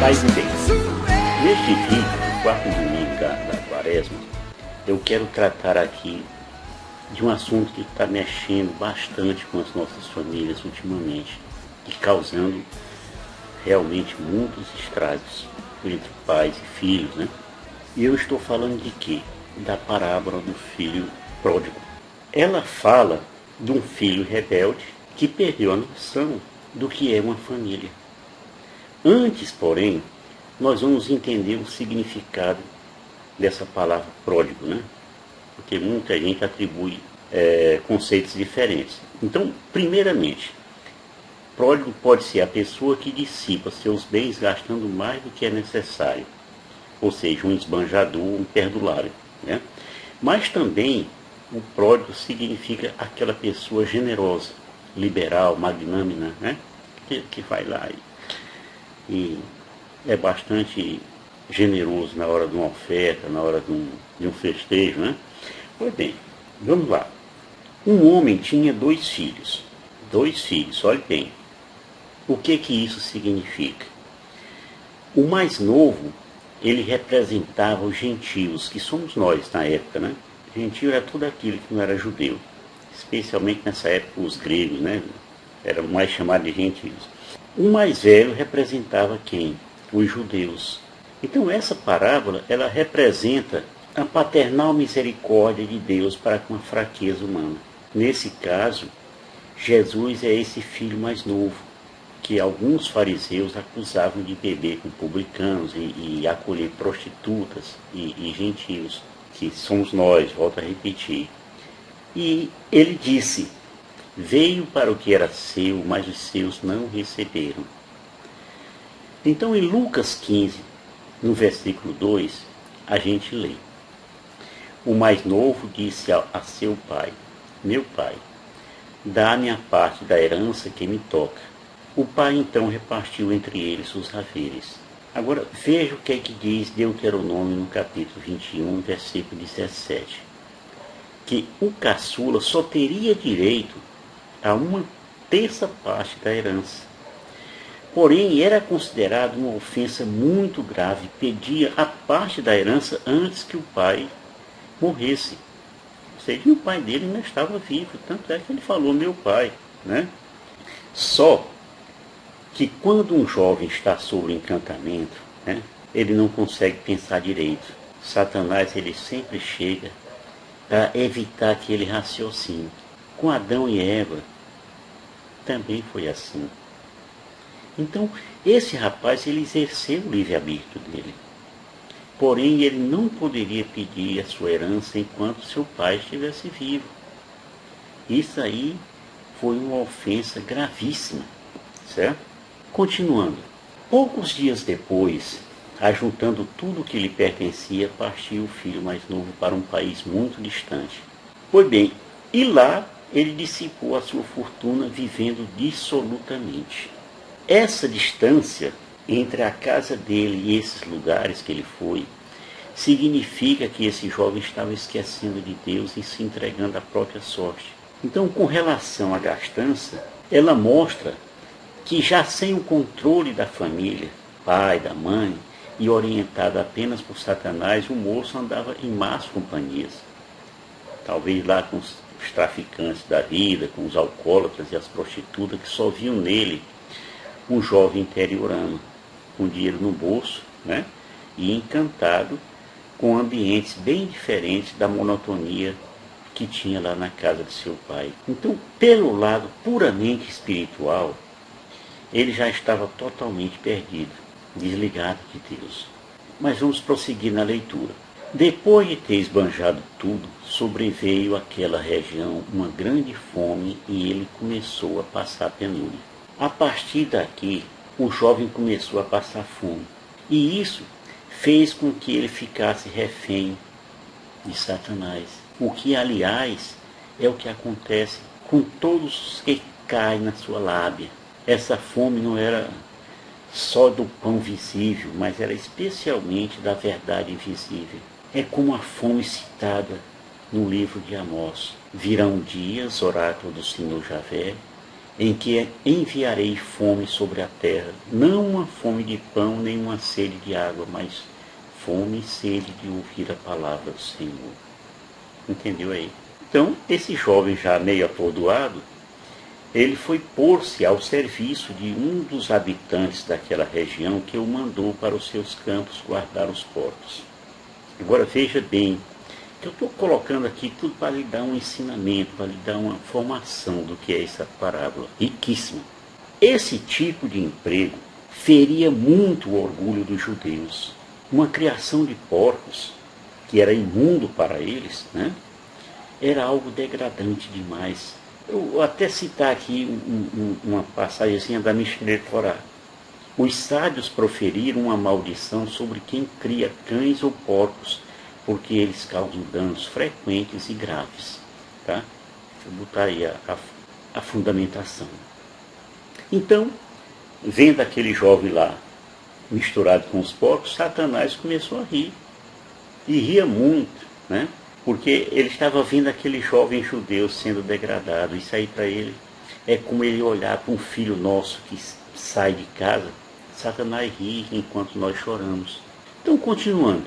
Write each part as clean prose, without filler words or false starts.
Paz e bem. Neste vídeo, quarto domingo da Quaresma, eu quero tratar aqui de um assunto que está mexendo bastante com as nossas famílias ultimamente e causando realmente muitos estragos entre pais e filhos, né? E eu estou falando de quê? Da parábola do filho pródigo. Ela fala de um filho rebelde que perdeu a noção do que é uma família. Antes, porém, nós vamos entender o significado dessa palavra pródigo, né? Porque muita gente atribui conceitos diferentes. Então, primeiramente, pródigo pode ser a pessoa que dissipa seus bens gastando mais do que é necessário, ou seja, um esbanjador, um perdulário, né? Mas também o pródigo significa aquela pessoa generosa, liberal, magnânima, né? Que vai lá e é bastante generoso na hora de uma oferta, na hora de um festejo, né? Pois bem, vamos lá. Um homem tinha dois filhos, olhe bem. O que isso significa? O mais novo, ele representava os gentios, que somos nós na época, né? Gentio era tudo aquilo que não era judeu, especialmente nessa época os gregos, né? Era mais chamado de gentios. O mais velho representava quem? Os judeus. Então essa parábola, ela representa a paternal misericórdia de Deus para com a fraqueza humana. Nesse caso, Jesus é esse filho mais novo, que alguns fariseus acusavam de beber com publicanos e acolher prostitutas e gentios, que somos nós, volto a repetir. E ele disse: veio para o que era seu, mas os seus não receberam. Então, em Lucas 15, no versículo 2, a gente lê: o mais novo disse a seu pai: meu pai, dá-me a parte da herança que me toca. O pai então repartiu entre eles os haveres. Agora, veja o que é que diz Deuteronômio no capítulo 21, versículo 17. Que o caçula só teria direito a uma terça parte da herança. Porém, era considerado uma ofensa muito grave, pedia a parte da herança antes que o pai morresse. Ou seja, o pai dele ainda estava vivo, tanto é que ele falou, meu pai, né? Só que quando um jovem está sob encantamento, né, ele não consegue pensar direito. Satanás, ele sempre chega para evitar aquele raciocínio. Com Adão e Eva, também foi assim. Então, esse rapaz, ele exerceu o livre-arbítrio dele. Porém, ele não poderia pedir a sua herança enquanto seu pai estivesse vivo. Isso aí foi uma ofensa gravíssima, certo? Continuando. Poucos dias depois, ajuntando tudo o que lhe pertencia, partiu o filho mais novo para um país muito distante. Pois bem, e lá ele dissipou a sua fortuna vivendo dissolutamente. Essa distância entre a casa dele e esses lugares que ele foi, significa que esse jovem estava esquecendo de Deus e se entregando à própria sorte. Então, com relação à gastança, ela mostra que já sem o controle da família, pai, da mãe, e orientado apenas por Satanás, o moço andava em más companhias. Talvez lá com os traficantes da vida, com os alcoólatras e as prostitutas que só viam nele um jovem interiorano, com dinheiro no bolso, né? E encantado com ambientes bem diferentes da monotonia que tinha lá na casa de seu pai. Então, pelo lado puramente espiritual, ele já estava totalmente perdido, desligado de Deus. Mas vamos prosseguir na leitura. Depois de ter esbanjado tudo, sobreveio àquela região uma grande fome e ele começou a passar penúria. A partir daqui, o jovem começou a passar fome. E isso fez com que ele ficasse refém de Satanás. O que, aliás, é o que acontece com todos os que caem na sua lábia. Essa fome não era só do pão visível, mas era especialmente da verdade invisível. É como a fome citada no livro de Amós. Virão dias, oráculo do Senhor Javé, em que enviarei fome sobre a terra, não uma fome de pão, nem uma sede de água, mas fome e sede de ouvir a palavra do Senhor. Entendeu aí? Então, esse jovem já meio atordoado, ele foi pôr-se ao serviço de um dos habitantes daquela região que o mandou para os seus campos guardar os porcos. Agora veja bem, que eu estou colocando aqui tudo para lhe dar um ensinamento, para lhe dar uma formação do que é essa parábola, riquíssima. Esse tipo de emprego feria muito o orgulho dos judeus. Uma criação de porcos, que era imundo para eles, né? Era algo degradante demais. Eu vou até citar aqui uma passagemzinha da Mishneh Torah. Os sábios proferiram uma maldição sobre quem cria cães ou porcos, porque eles causam danos frequentes e graves. Tá? Vou botar aí a fundamentação. Então, vendo aquele jovem lá misturado com os porcos, Satanás começou a rir. E ria muito, né? Porque ele estava vendo aquele jovem judeu sendo degradado. Isso aí para ele é como ele olhar para um filho nosso que sai de casa. Satanás ri enquanto nós choramos. Então, continuando.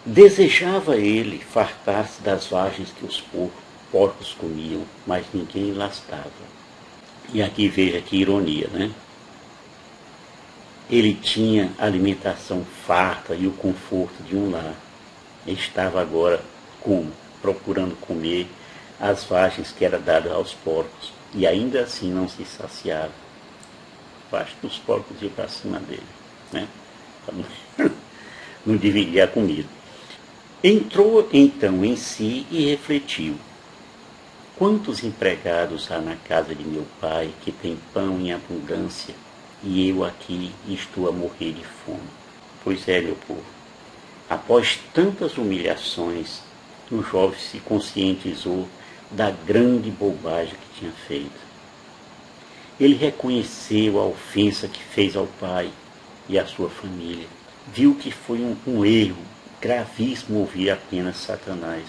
Desejava ele fartar-se das vagens que os porcos comiam, mas ninguém lastava. E aqui veja que ironia, né? Ele tinha alimentação farta e o conforto de um lar. Ele estava agora como? Procurando comer as vagens que eram dadas aos porcos. E ainda assim não se saciava. Acho que os porcos iam para cima dele, né? Para não dividir a comida. Entrou então em si e refletiu. Quantos empregados há na casa de meu pai que tem pão em abundância e eu aqui estou a morrer de fome? Pois é, meu povo, após tantas humilhações, o jovem se conscientizou da grande bobagem que tinha feito. Ele reconheceu a ofensa que fez ao pai e à sua família. Viu que foi um erro gravíssimo ouvir apenas Satanás.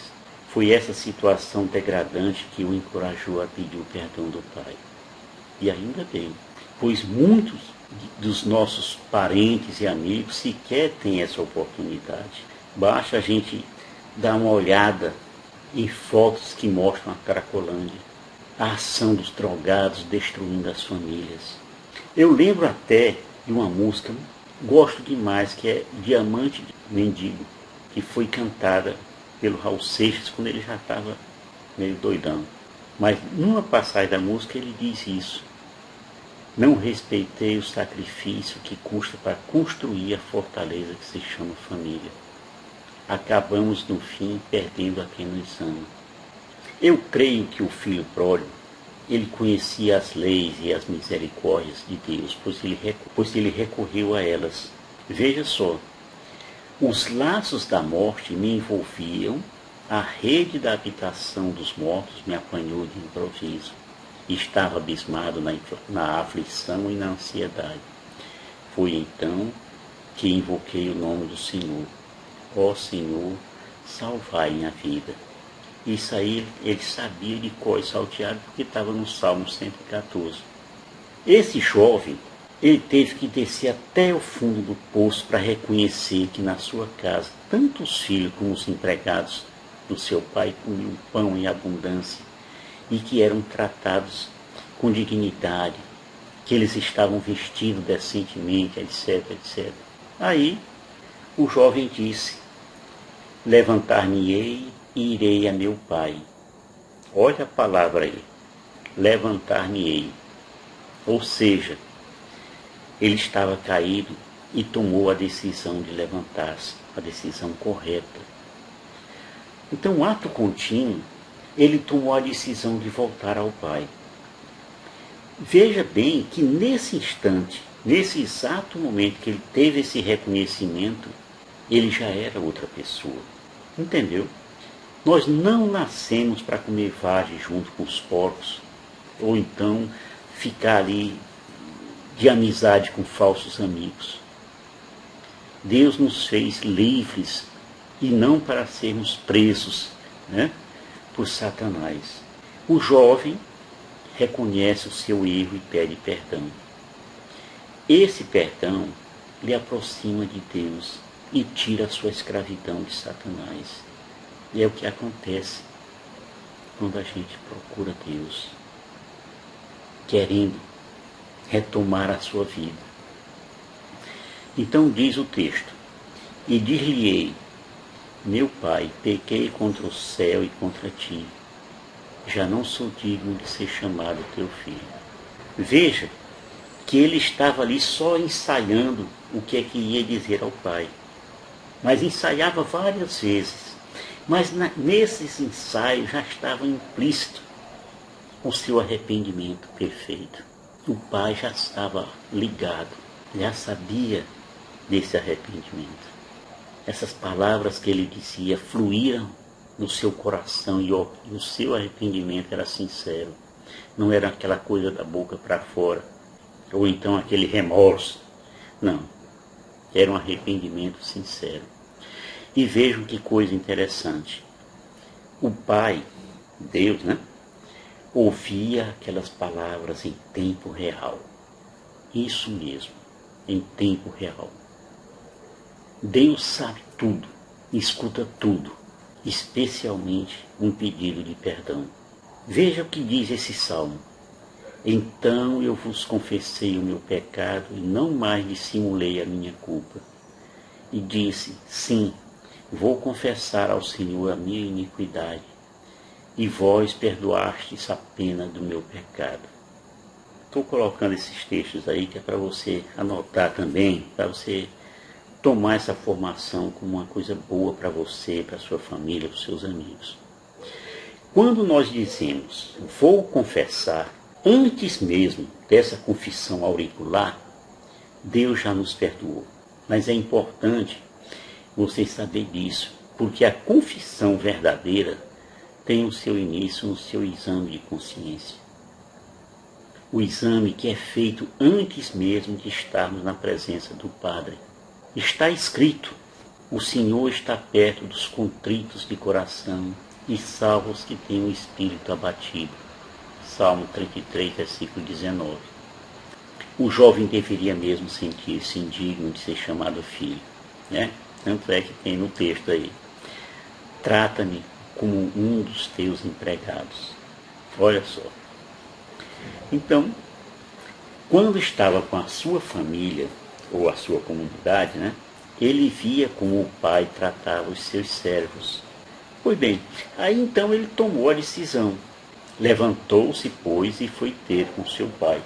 Foi essa situação degradante que o encorajou a pedir o perdão do pai. E ainda bem, pois muitos dos nossos parentes e amigos sequer têm essa oportunidade. Basta a gente dar uma olhada em fotos que mostram a Cracolândia, a ação dos drogados destruindo as famílias. Eu lembro até de uma música, gosto demais, que é Diamante Mendigo, que foi cantada pelo Raul Seixas quando ele já estava meio doidão. Mas numa passagem da música ele diz isso. Não respeitei o sacrifício que custa para construir a fortaleza que se chama família. Acabamos no fim perdendo a quem nos ama. Eu creio que o filho pródigo, ele conhecia as leis e as misericórdias de Deus, pois ele recorreu a elas. Veja só, os laços da morte me envolviam, a rede da habitação dos mortos me apanhou de improviso. Estava abismado na aflição e na ansiedade. Foi então que invoquei o nome do Senhor. Ó Senhor, salvai minha vida. Isso aí ele sabia de cor salteado porque estava no Salmo 114. Esse jovem, ele teve que descer até o fundo do poço para reconhecer que na sua casa, tanto os filhos como os empregados do seu pai comiam pão em abundância e que eram tratados com dignidade, que eles estavam vestidos decentemente, etc, etc. Aí o jovem disse, levantar-me-ei e irei a meu pai. Olha a palavra aí, levantar-me-ei. Ou seja, ele estava caído e tomou a decisão de levantar-se, a decisão correta. Então, ato contínuo, ele tomou a decisão de voltar ao pai. Veja bem que nesse instante, nesse exato momento que ele teve esse reconhecimento, ele já era outra pessoa. Entendeu? Nós não nascemos para comer vagem junto com os porcos, ou então ficar ali de amizade com falsos amigos. Deus nos fez livres e não para sermos presos, né, por Satanás. O jovem reconhece o seu erro e pede perdão. Esse perdão lhe aproxima de Deus e tira a sua escravidão de Satanás. E é o que acontece quando a gente procura Deus, querendo retomar a sua vida. Então diz o texto: e dir-lhe-ei, meu pai, pequei contra o céu e contra ti, já não sou digno de ser chamado teu filho. Veja que ele estava ali só ensaiando o que é que ia dizer ao pai. Mas ensaiava várias vezes. Mas nesses ensaios já estava implícito o seu arrependimento perfeito. O pai já estava ligado, já sabia desse arrependimento. Essas palavras que ele dizia fluíram no seu coração e o seu arrependimento era sincero. Não era aquela coisa da boca para fora, ou então aquele remorso. Não, era um arrependimento sincero. E vejam que coisa interessante. O pai, Deus, ouvia aquelas palavras em tempo real. Isso mesmo, em tempo real. Deus sabe tudo, escuta tudo, especialmente um pedido de perdão. Veja o que diz esse salmo. Então eu vos confessei o meu pecado e não mais dissimulei a minha culpa. E disse, sim, vou confessar ao Senhor a minha iniquidade, e vós perdoastes a pena do meu pecado. Estou colocando esses textos aí que é para você anotar também, para você tomar essa formação como uma coisa boa para você, para a sua família, para os seus amigos. Quando nós dizemos, vou confessar, antes mesmo dessa confissão auricular, Deus já nos perdoou. Mas é importante você saber disso, porque a confissão verdadeira tem o seu início no seu exame de consciência. O exame que é feito antes mesmo de estarmos na presença do Padre. Está escrito, o Senhor está perto dos contritos de coração e salva os que têm o espírito abatido. Salmo 33, versículo 19. O jovem deveria mesmo sentir-se indigno de ser chamado filho, Tanto é que tem no texto aí, trata-me como um dos teus empregados. Olha só. Então, quando estava com a sua família, ou a sua comunidade, ele via como o pai tratava os seus servos. Pois bem, aí então ele tomou a decisão. Levantou-se, pois, e foi ter com seu pai.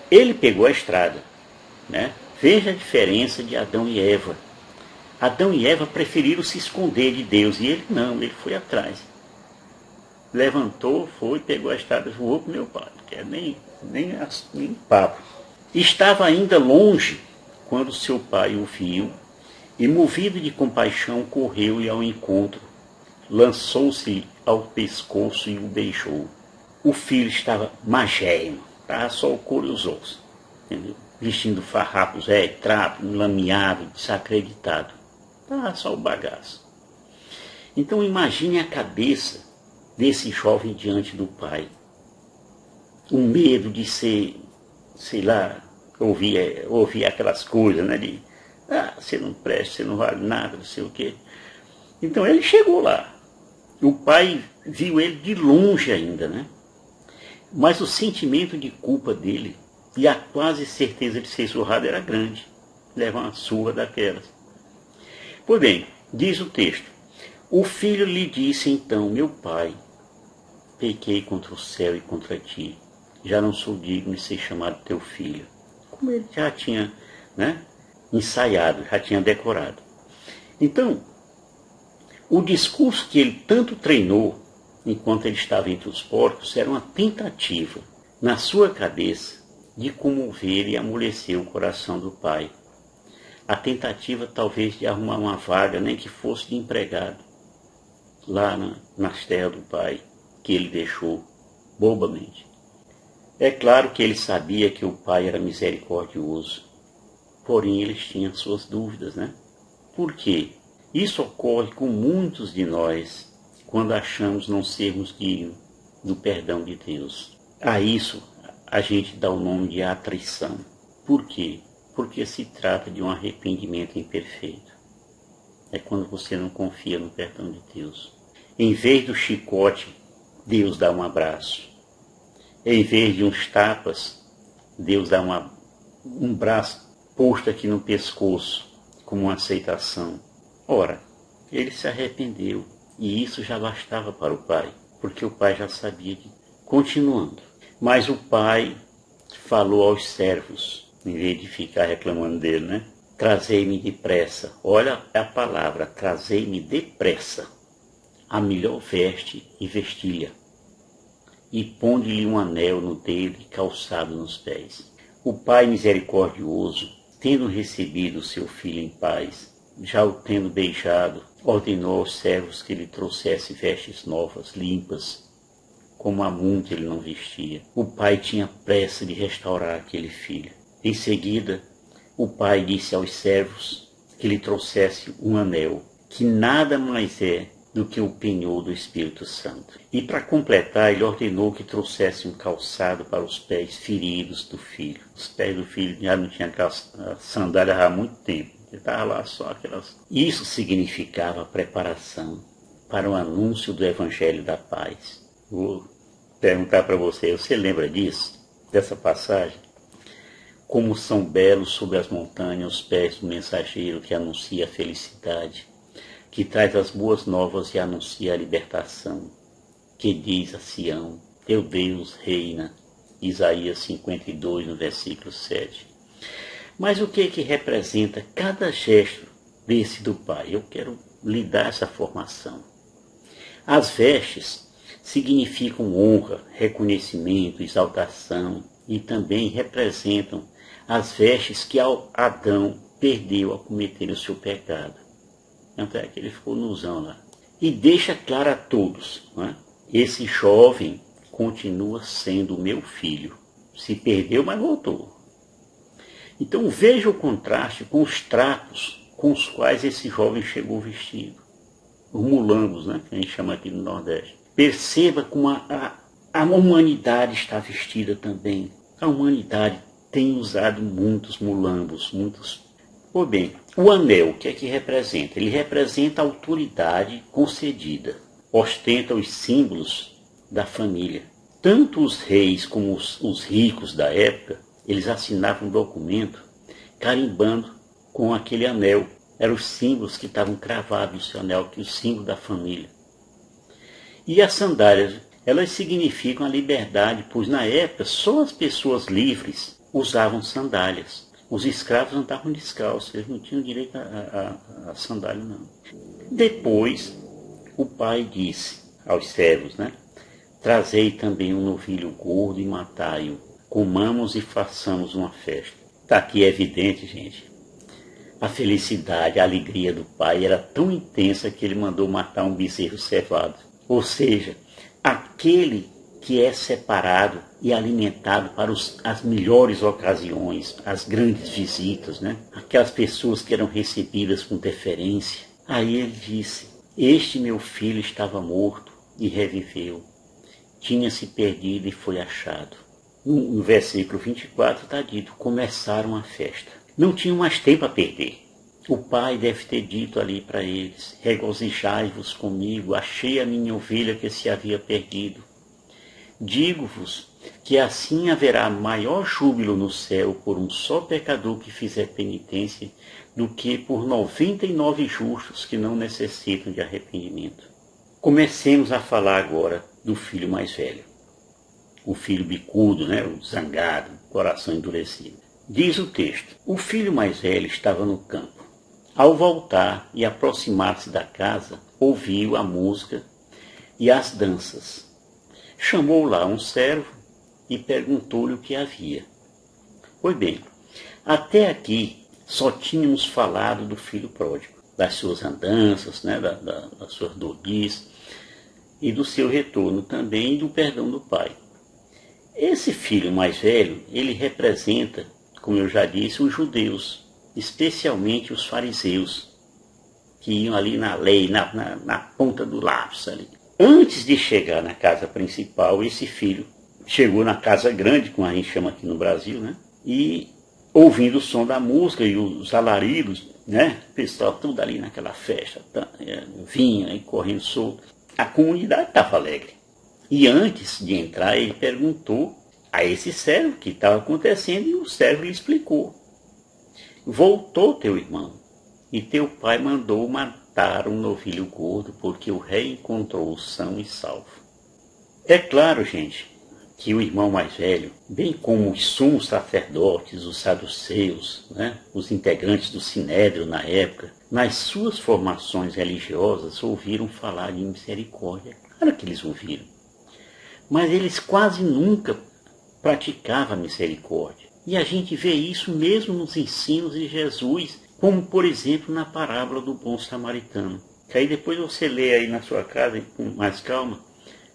Ele pegou a estrada. Veja a diferença de Adão e Eva. Adão e Eva preferiram se esconder de Deus, e ele não, ele foi atrás. Levantou, foi, pegou a estrada e voou para o meu pai. Não quer nem papo. Estava ainda longe quando seu pai o viu, e movido de compaixão correu-lhe ao encontro, lançou-se ao pescoço e o beijou. O filho estava magérrimo, estava só o couro e os ossos, entendeu? Vestindo farrapos, trapo, lameado, desacreditado. Estava só o bagaço. Então imagine a cabeça desse jovem diante do pai. O medo de ser, sei lá, ouvir aquelas coisas, de você não presta, você não vale nada, não sei o quê. Então ele chegou lá. O pai viu ele de longe ainda, Mas o sentimento de culpa dele e a quase certeza de ser surrado era grande. Levar uma surra daquelas. Pois bem, diz o texto, o filho lhe disse então, meu pai, pequei contra o céu e contra ti, já não sou digno de ser chamado teu filho. Como ele já tinha ensaiado, já tinha decorado. Então, o discurso que ele tanto treinou enquanto ele estava entre os porcos era uma tentativa, na sua cabeça, de comover e amolecer o coração do pai. A tentativa talvez de arrumar uma vaga, nem que fosse de empregado, lá nas terras do pai, que ele deixou bobamente. É claro que ele sabia que o pai era misericordioso, porém eles tinham suas dúvidas, Por quê? Isso ocorre com muitos de nós quando achamos não sermos dignos do perdão de Deus. A isso a gente dá o nome de atrição. Por quê? Porque se trata de um arrependimento imperfeito. É quando você não confia no perdão de Deus. Em vez do chicote, Deus dá um abraço. Em vez de uns tapas, Deus dá um braço posto aqui no pescoço, como uma aceitação. Ora, ele se arrependeu, e isso já bastava para o pai, porque o pai já sabia que... Continuando, mas o pai falou aos servos, em vez de ficar reclamando dele, né? Trazei-me depressa, olha a palavra, trazei-me depressa, a melhor veste e vestilha, e ponde-lhe um anel no dedo e calçado nos pés. O pai misericordioso, tendo recebido seu filho em paz, já o tendo beijado, ordenou aos servos que lhe trouxesse vestes novas, limpas, como há muito ele não vestia. O pai tinha pressa de restaurar aquele filho. Em seguida, o pai disse aos servos que lhe trouxesse um anel, que nada mais é do que o penhor do Espírito Santo. E para completar, ele ordenou que trouxesse um calçado para os pés feridos do filho. Os pés do filho já não tinham sandália há muito tempo. Ele estava lá só aquelas... Isso significava a preparação para o anúncio do Evangelho da Paz. Vou perguntar para você lembra disso? Dessa passagem? Como são belos sobre as montanhas os pés do mensageiro que anuncia a felicidade, que traz as boas novas e anuncia a libertação, que diz a Sião, teu Deus reina, Isaías 52, no versículo 7. Mas o que representa cada gesto desse do Pai? Eu quero lhe dar essa formação. As vestes significam honra, reconhecimento, exaltação e também representam as vestes que Adão perdeu ao cometer o seu pecado. Tanto é que ele ficou nuzão lá. E deixa claro a todos, né? Esse jovem continua sendo o meu filho. Se perdeu, mas voltou. Então veja o contraste com os trapos com os quais esse jovem chegou vestido. Os mulambos, né? Que a gente chama aqui no Nordeste. Perceba como a humanidade está vestida também. A humanidade tem usado muitos mulambos, muitos... Pois bem, o anel, o que é que representa? Ele representa a autoridade concedida. Ostenta os símbolos da família. Tanto os reis como os ricos da época, eles assinavam um documento carimbando com aquele anel. Eram os símbolos que estavam cravados no seu anel, que é o símbolo da família. E as sandálias, elas significam a liberdade, pois na época só as pessoas livres usavam sandálias. Os escravos andavam descalços, eles não tinham direito a sandália, não. Depois, o pai disse aos servos, né? Trazei também um novilho gordo e matai-o. Comamos e façamos uma festa. Está aqui evidente, gente. A felicidade, a alegria do pai era tão intensa que ele mandou matar um bezerro cevado. Ou seja, aquele que é separado e alimentado para as melhores ocasiões, as grandes visitas, né? Aquelas pessoas que eram recebidas com deferência. Aí ele disse, este meu filho estava morto e reviveu. Tinha se perdido e foi achado. No versículo 24 está dito, começaram a festa. Não tinham mais tempo a perder. O pai deve ter dito ali para eles, regozijai-vos comigo, achei a minha ovelha que se havia perdido. Digo-vos que assim haverá maior júbilo no céu por um só pecador que fizer penitência do que por 99 justos que não necessitam de arrependimento. Comecemos a falar agora do filho mais velho. O filho bicudo, né? O zangado, coração endurecido. Diz o texto, o filho mais velho estava no campo. Ao voltar e aproximar-se da casa, ouviu a música e as danças. Chamou lá um servo e perguntou-lhe o que havia. Pois bem, até aqui só tínhamos falado do filho pródigo, das suas andanças, né, das suas dores e do seu retorno também e do perdão do pai. Esse filho mais velho, ele representa, como eu já disse, os judeus, especialmente os fariseus, que iam ali na lei, na ponta do lápis ali. Antes de chegar na casa principal, esse filho chegou na casa grande, como a gente chama aqui no Brasil, né? E ouvindo o som da música e os alaridos, né? O pessoal tudo ali naquela festa, vinha e correndo solto. A comunidade estava alegre. E antes de entrar, ele perguntou a esse servo o que estava acontecendo e o servo lhe explicou. Voltou teu irmão e teu pai mandou matar um novilho gordo porque o rei encontrou são e salvo. É claro, gente, que o irmão mais velho, bem como os sumos sacerdotes, os saduceus, né, os integrantes do Sinédrio na época, nas suas formações religiosas ouviram falar de misericórdia. Claro que eles ouviram. Mas eles quase nunca praticavam a misericórdia. E a gente vê isso mesmo nos ensinos de Jesus, como por exemplo na parábola do bom samaritano. Que aí depois você lê aí na sua casa com mais calma,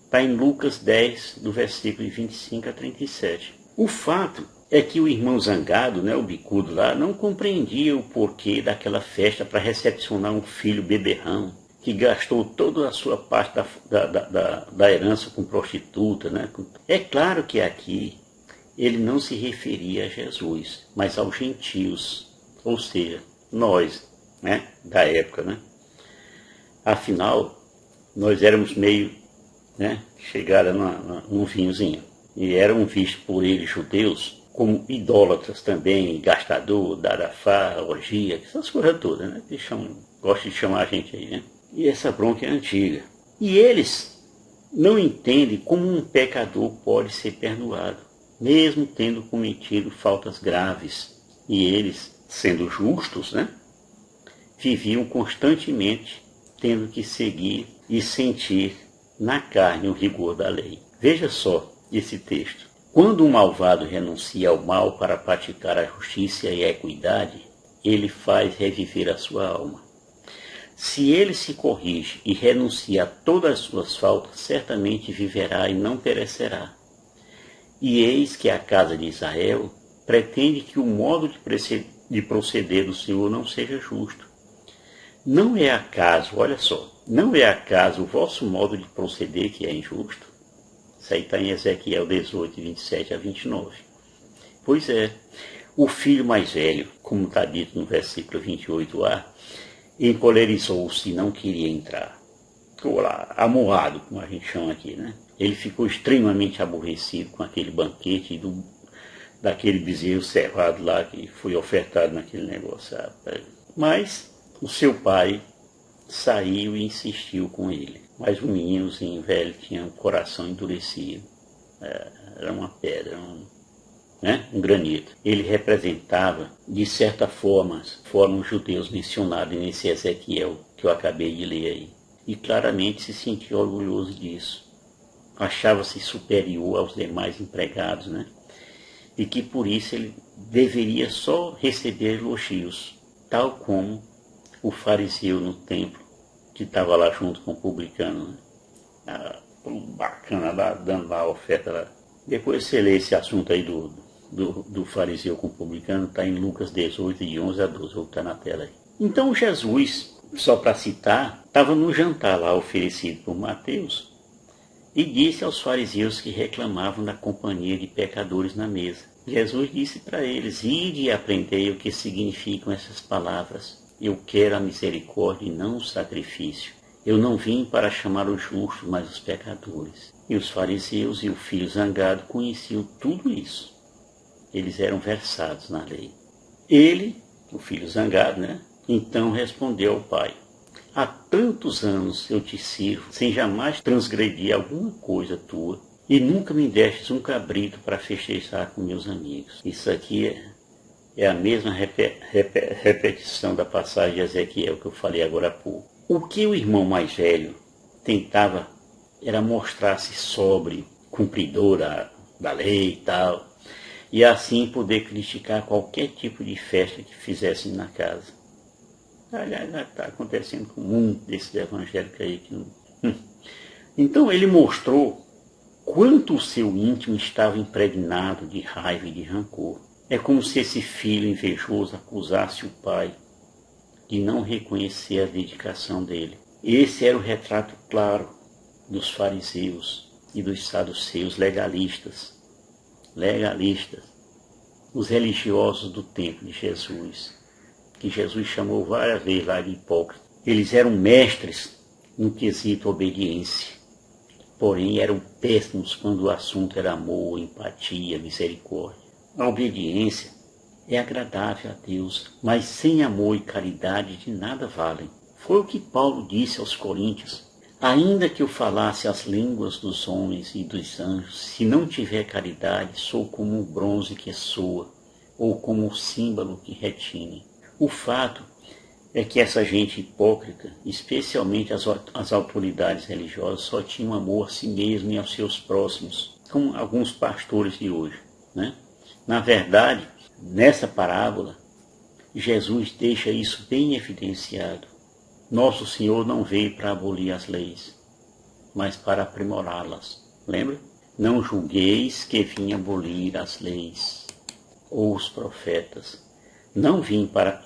está em Lucas 10, do versículo 25 a 37. O fato é que o irmão zangado, né, o bicudo lá, não compreendia o porquê daquela festa para recepcionar um filho beberrão, que gastou toda a sua parte da herança com prostituta. Né? É claro que aqui ele não se referia a Jesus, mas aos gentios, ou seja, nós, né, da época. Né? Afinal, nós éramos meio, né, chegada num vinhozinho, e eram vistos por eles, judeus, como idólatras também, gastador, darafá, orgia, essas coisas todas, né? Que gostam de chamar a gente aí, né? E essa bronca é antiga. E eles não entendem como um pecador pode ser perdoado, mesmo tendo cometido faltas graves. E eles, sendo justos, né, viviam constantemente tendo que seguir e sentir na carne o rigor da lei. Veja só esse texto. Quando um malvado renuncia ao mal para praticar a justiça e a equidade, ele faz reviver a sua alma. Se ele se corrige e renuncia a todas as suas faltas, certamente viverá e não perecerá. E eis que a casa de Israel pretende que o modo de proceder do Senhor não seja justo. Não é acaso, olha só, não é acaso o vosso modo de proceder que é injusto? Isso aí está em Ezequiel 18, 27 a 29. Pois é, o filho mais velho, como está dito no versículo 28a, encolerizou-se e não queria entrar. Ficou lá, amorrado, como a gente chama aqui, né? Ele ficou extremamente aborrecido com aquele banquete daquele bezerro cevado lá que foi ofertado naquele negócio. Sabe? Mas o seu pai saiu e insistiu com ele. Mas o meninozinho velho tinha um coração endurecido. Era uma pedra, um granito. Ele representava, de certa forma, os judeus mencionados nesse Ezequiel que eu acabei de ler aí. E claramente se sentia orgulhoso disso. Achava-se superior aos demais empregados, né? E que por isso ele deveria só receber elogios, tal como o fariseu no templo, que estava lá junto com o publicano, né? Bacana lá, dando lá a oferta lá. Depois você lê esse assunto aí do fariseu com o publicano, está em Lucas 18, de 11 a 12, vou botar na tela aí. Então Jesus, só para citar, estava no jantar lá oferecido por Mateus, e disse aos fariseus que reclamavam da companhia de pecadores na mesa. Jesus disse para eles: ide e aprendei o que significam essas palavras. Eu quero a misericórdia e não o sacrifício. Eu não vim para chamar os justos, mas os pecadores. E os fariseus e o filho zangado conheciam tudo isso. Eles eram versados na lei. Ele, o filho zangado, né? Então respondeu ao pai: há tantos anos eu te sirvo, sem jamais transgredir alguma coisa tua, e nunca me destes um cabrito para festejar com meus amigos. Isso aqui é a mesma repetição da passagem de Ezequiel que eu falei agora há pouco. O que o irmão mais velho tentava era mostrar-se sóbrio, cumpridor da lei e tal, e assim poder criticar qualquer tipo de festa que fizessem na casa. Aliás, está acontecendo com muitos desses evangélicos aí. Então ele mostrou quanto o seu íntimo estava impregnado de raiva e de rancor. É como se esse filho invejoso acusasse o pai de não reconhecer a dedicação dele. Esse era o retrato claro dos fariseus, e dos saduceus legalistas, os religiosos do tempo de Jesus, que Jesus chamou várias vezes lá de hipócritas. Eles eram mestres no quesito obediência, porém eram péssimos quando o assunto era amor, empatia, misericórdia. A obediência é agradável a Deus, mas sem amor e caridade de nada valem. Foi o que Paulo disse aos Coríntios: ainda que eu falasse as línguas dos homens e dos anjos, se não tiver caridade, sou como um bronze que soa, ou como um símbolo que retine. O fato é que essa gente hipócrita, especialmente as autoridades religiosas, só tinham amor a si mesmo e aos seus próximos, como alguns pastores de hoje, né? Na verdade, nessa parábola, Jesus deixa isso bem evidenciado. Nosso Senhor não veio para abolir as leis, mas para aprimorá-las. Lembra? Não julgueis que vim abolir as leis ou os profetas. Não vim para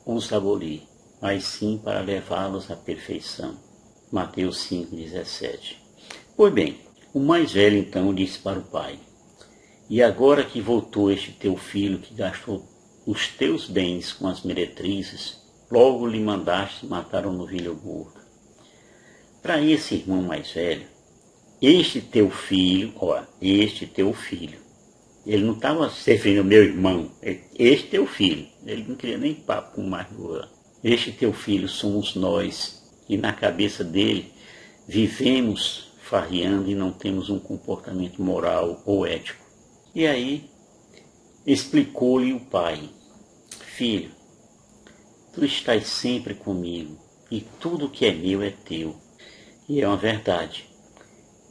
os abolir, mas sim para levá-los à perfeição. Mateus 5,17. Pois bem, o mais velho então disse para o pai: e agora que voltou este teu filho que gastou os teus bens com as meretrizes, logo lhe mandaste matar um novilho gordo. Para esse irmão mais velho, este teu filho, ele não estava se referindo ao meu irmão, este teu filho, ele não queria nem papo com mais nada. Este teu filho somos nós, e na cabeça dele vivemos farreando e não temos um comportamento moral ou ético. E aí explicou-lhe o pai: filho, tu estás sempre comigo, e tudo que é meu é teu. E é uma verdade.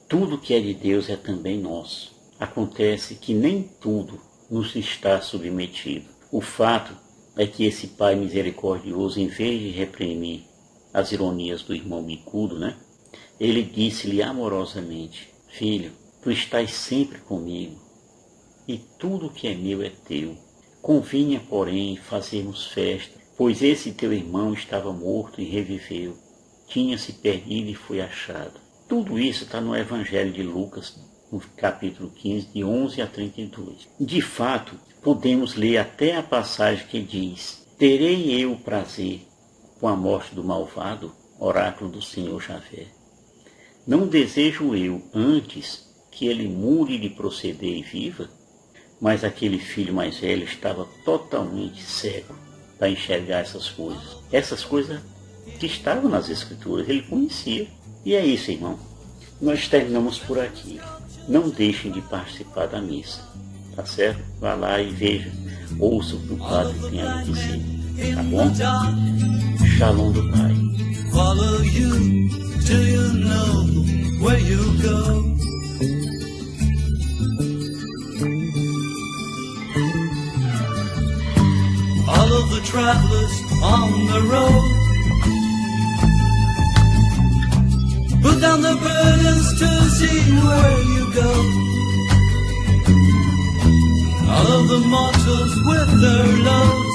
Tudo que é de Deus é também nosso. Acontece que nem tudo nos está submetido. O fato é que esse pai misericordioso, em vez de reprimir as ironias do irmão bicudo, ele disse-lhe amorosamente: filho, tu estás sempre comigo, e tudo que é meu é teu. Convinha, porém, fazermos festa, pois esse teu irmão estava morto e reviveu, tinha se perdido e foi achado. Tudo isso está no Evangelho de Lucas, no capítulo 15, de 11 a 32. De fato, podemos ler até a passagem que diz: terei eu prazer com a morte do malvado, oráculo do Senhor Javé. Não desejo eu, antes, que ele mude de proceder e viva? Mas aquele filho mais velho estava totalmente cego para enxergar essas coisas. Essas coisas que estavam nas Escrituras, ele conhecia. E é isso, irmão. Nós terminamos por aqui. Não deixem de participar da missa, tá certo? Vá lá e veja, ouça o que o padre tem a lhe dizer, tá bom? Shalom do Pai. Follow you, do you know where you go? All of the travelers on the road, put down the burdens to see where you go. All of the mortals with their load,